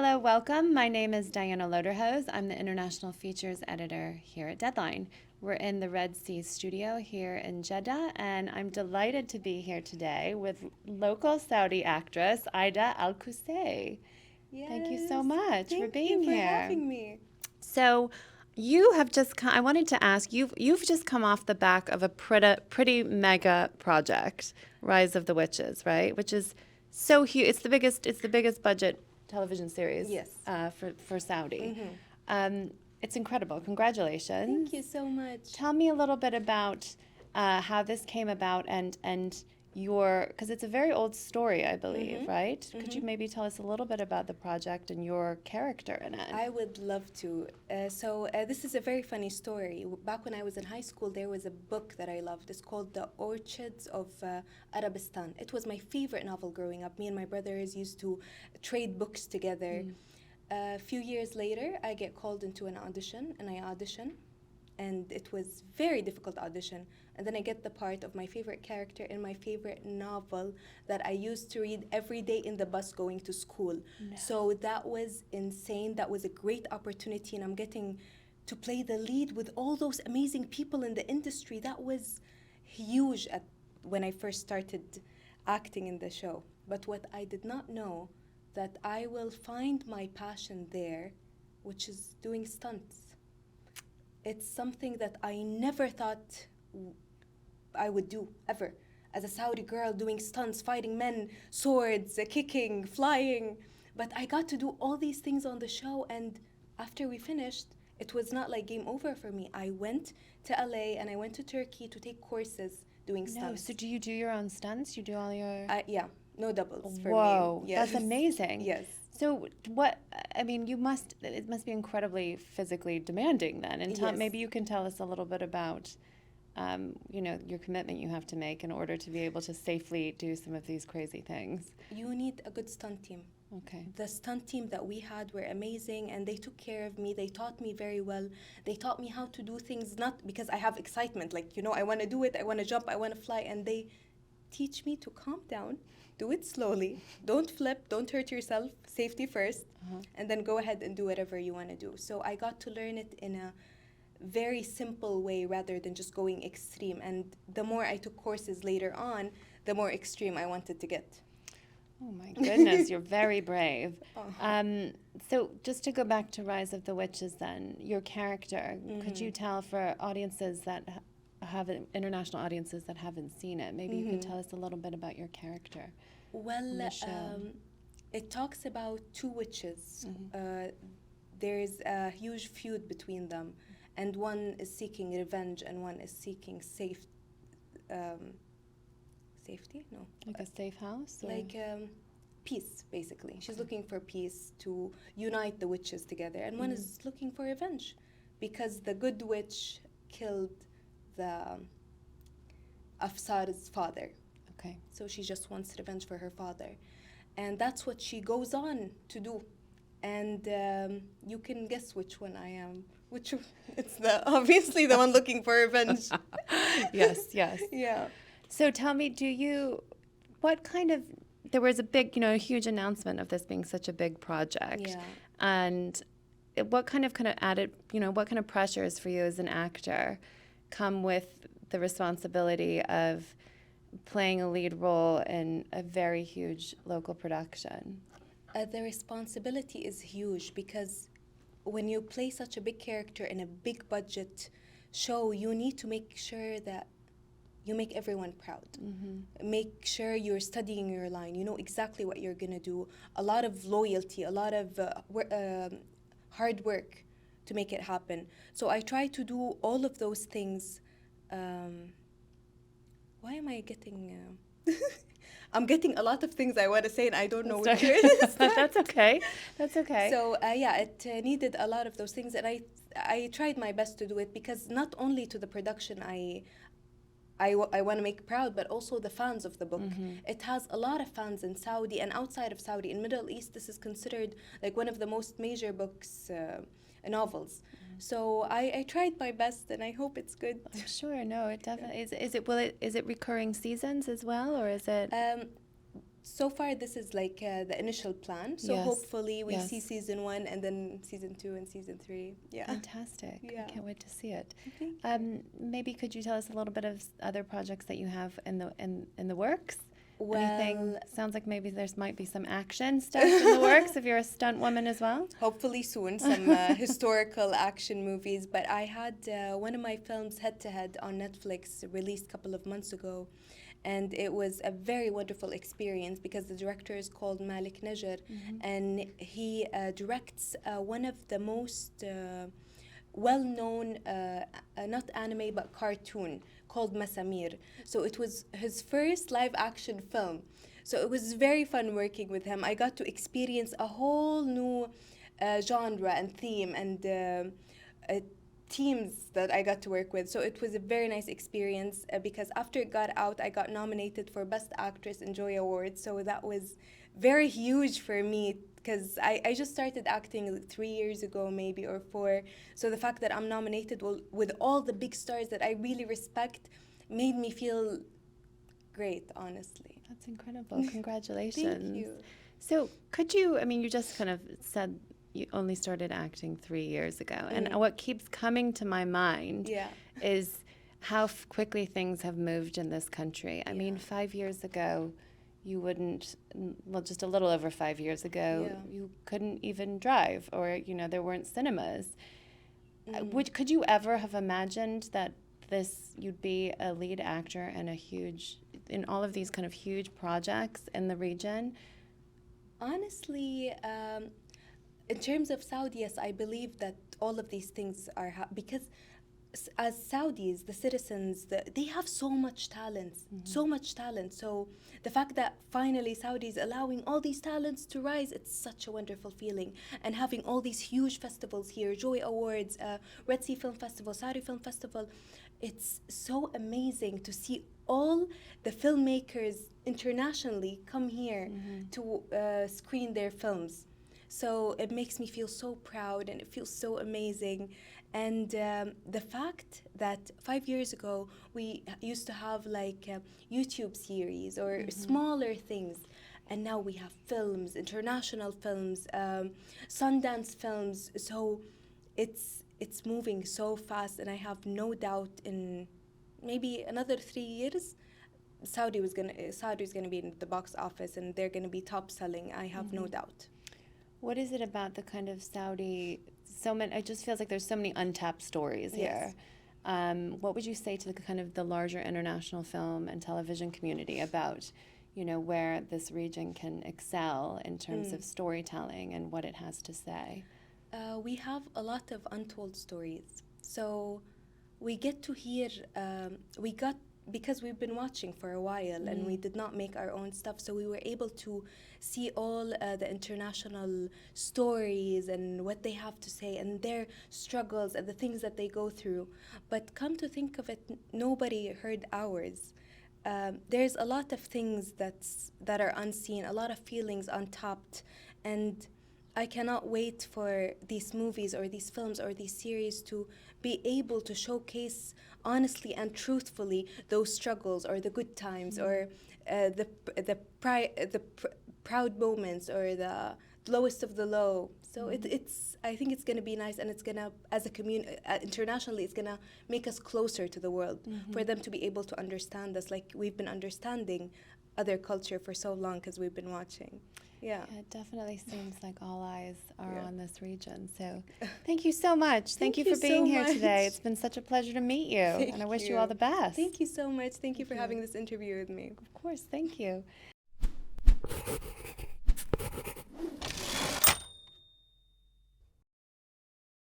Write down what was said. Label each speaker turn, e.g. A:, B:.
A: Hello, welcome. My name is Diana Loderhose. I'm the International Features Editor here at Deadline. We're in the Red Sea studio here in Jeddah, and I'm delighted to be here today with local Saudi actress Aida Alkusay. Thank you so
B: Yes,
A: much for
B: thank you
A: being
B: for
A: here.
B: having me.
A: So, you have just I wanted to ask you've just come off the back of a pretty mega project, Rise of the Witches, right? Which is so huge. It's the biggest budget television series
B: Yes.
A: for Saudi.
B: Mm-hmm.
A: It's incredible.
B: Thank you
A: Congratulations.
B: so much.
A: Tell me a little bit about how this came about and your, because it's a very old story, I believe,
B: Mm-hmm.
A: right? Could
B: Mm-hmm.
A: you maybe tell us a little bit about the project and your character in it?
B: I would love to. This is a very funny story. Back when I was in high school, there was a book that I loved. It's called The Orchids of Arabistan. It was my favorite novel growing up. Me and my brothers used to trade books together. A few years later, I get called into an audition, and I audition, and it was very difficult audition. And then I get the part of my favorite character in my favorite novel that I used to read every day in the bus going to school.
A: No.
B: So that was insane. That was a great opportunity, and I'm getting to play the lead with all those amazing people in the industry. That was huge when I first started acting in the show. But what I did not know, that I will find my passion there, which is doing stunts. It's something that I never thought I would do ever. As a Saudi girl doing stunts, fighting men, swords, kicking, flying. But I got to do all these things on the show, and after we finished, it was not like game over for me. I went to LA and I went to Turkey to take courses doing
A: No,
B: stunts.
A: so do you do your own stunts? You do all your...
B: Yeah, no doubles for me.
A: Whoa,
B: Yes.
A: that's amazing.
B: Yes.
A: So what, I mean, it must be incredibly physically demanding then. And
B: Yes.
A: maybe you can tell us a little bit about, your commitment you have to make in order to be able to safely do some of these crazy things.
B: You need a good stunt team.
A: Okay.
B: The stunt team that we had were amazing, and they took care of me. They taught me very well. They taught me how to do things, not because I have excitement, like, I want to do it, I want to jump, I want to fly, and they teach me to calm down, do it slowly, don't flip, don't hurt yourself, safety 1st, and then go ahead and do whatever you want to do. So I got to learn it in a very simple way rather than just going extreme. And the more I took courses later on, the more extreme I wanted to get.
A: Oh my goodness, you're very brave.
B: Uh-huh.
A: So just to go back to Rise of the Witches then, your character, could you tell for audiences that international audiences that haven't seen it, maybe you could tell us a little bit about your character in
B: Well,
A: the show.
B: it talks about two witches. There's a huge feud between them, and one is seeking revenge, and one is seeking safety. No,
A: Like a safe house? Or?
B: like peace. Basically, she's looking for peace to unite the witches together, and one is looking for revenge, because the good witch killed the Afsar's father.
A: Okay.
B: So she just wants revenge for her father. And that's what she goes on to do. And you can guess which one I am. It's obviously the one looking for revenge.
A: Yes, yes.
B: Yeah.
A: So tell me, there was a big, a huge announcement of this being such a big project.
B: Yeah.
A: And what kind of added, what kind of pressures for you as an actor come with the responsibility of playing a lead role in a very huge local production?
B: The responsibility is huge, because when you play such a big character in a big budget show, you need to make sure that you make everyone proud. Make sure you're studying your line. You know exactly what you're going to do. A lot of loyalty, a lot of hard work to make it happen. So I try to do all of those things. Why am I getting... I'm getting a lot of things I want to say, and I don't know which one.
A: That's okay. That's okay.
B: So it needed a lot of those things, and I tried my best to do it, because not only to the production I want to make proud, but also the fans of the book. It has a lot of fans in Saudi and outside of Saudi. In Middle East, this is considered like one of the most major books, novels. So I tried my best, and I hope it's good.
A: I'm sure. No, it definitely is. Is it recurring seasons as well, or is it?
B: So far, this is like the initial plan. So
A: Yes.
B: hopefully we see
A: Yes.
B: season 1 and then season 2 and season 3. Yeah.
A: Fantastic.
B: Yeah.
A: I can't wait to see it.
B: Thank you.
A: Maybe could you tell us a little bit of other projects that you have in the works? Anything?
B: Well,
A: Sounds like maybe there's might be some action stuff in the works if you're a stunt woman as well.
B: hopefully soon, some historical action movies. But I had one of my films, Head to Head, on Netflix, released a couple of months ago. And it was a very wonderful experience because the director is called Malik Najjar, and he directs one of the most well-known, not anime but cartoon called Masamir. So it was his first live-action film. So it was very fun working with him. I got to experience a whole new genre and theme and teams that I got to work with. So it was a very nice experience because after it got out, I got nominated for Best Actress in Joy Awards. So that was very huge for me because I just started acting 3 years ago, maybe, or 4. So the fact that I'm nominated with all the big stars that I really respect made me feel great, honestly.
A: That's incredible. Congratulations.
B: Thank you.
A: So, could you, I mean, you just kind of said you only started acting 3 years ago. And what keeps coming to my mind
B: Yeah.
A: is how quickly things have moved in this country. I mean, 5 years ago, you wouldn't, well, just a little over 5 years ago, you couldn't even drive, or, you know, there weren't cinemas. Could you ever have imagined that you'd be a lead actor in in all of these kind of huge projects in the region?
B: Honestly, in terms of Saudi, yes, I believe that all of these things are because as Saudis, the citizens, they have so much talent, so much talent. So the fact that finally Saudi is allowing all these talents to rise, it's such a wonderful feeling. And having all these huge festivals here, Joy Awards, Red Sea Film Festival, Saudi Film Festival, it's so amazing to see all the filmmakers internationally come here to screen their films. So it makes me feel so proud and it feels so amazing. And the fact that 5 years ago we used to have like YouTube series or smaller things, and now we have films, international films, Sundance films. So it's moving so fast, and I have no doubt in maybe another 3 years, Saudi is gonna be in the box office, and they're gonna be top selling. I have no doubt.
A: What is it about the kind of Saudi, it just feels like there's so many untapped stories here. What would you say to the kind of the larger international film and television community about, you know, where this region can excel in terms of storytelling and what it has to say?
B: We have a lot of untold stories. So we get to hear, because we've been watching for a while and we did not make our own stuff, so we were able to see all the international stories and what they have to say and their struggles and the things that they go through. But come to think of it, nobody heard ours. There's a lot of things that are unseen, a lot of feelings untapped, and I cannot wait for these movies or these films or these series to be able to showcase honestly and truthfully those struggles or the good times or the proud moments or the lowest of the low. So I think it's going to be nice, and it's going to, as a community, internationally, it's going to make us closer to the world for them to be able to understand us like we've been understanding other culture for so long because we've been watching. Yeah.
A: It definitely seems like all eyes are on this region. So thank you so much. Thank you for
B: so
A: being here today.
B: much.
A: It's been such a pleasure to meet you. And I wish you all the best.
B: Thank you so much. Thank you for having this interview with me.
A: Of course. Thank you.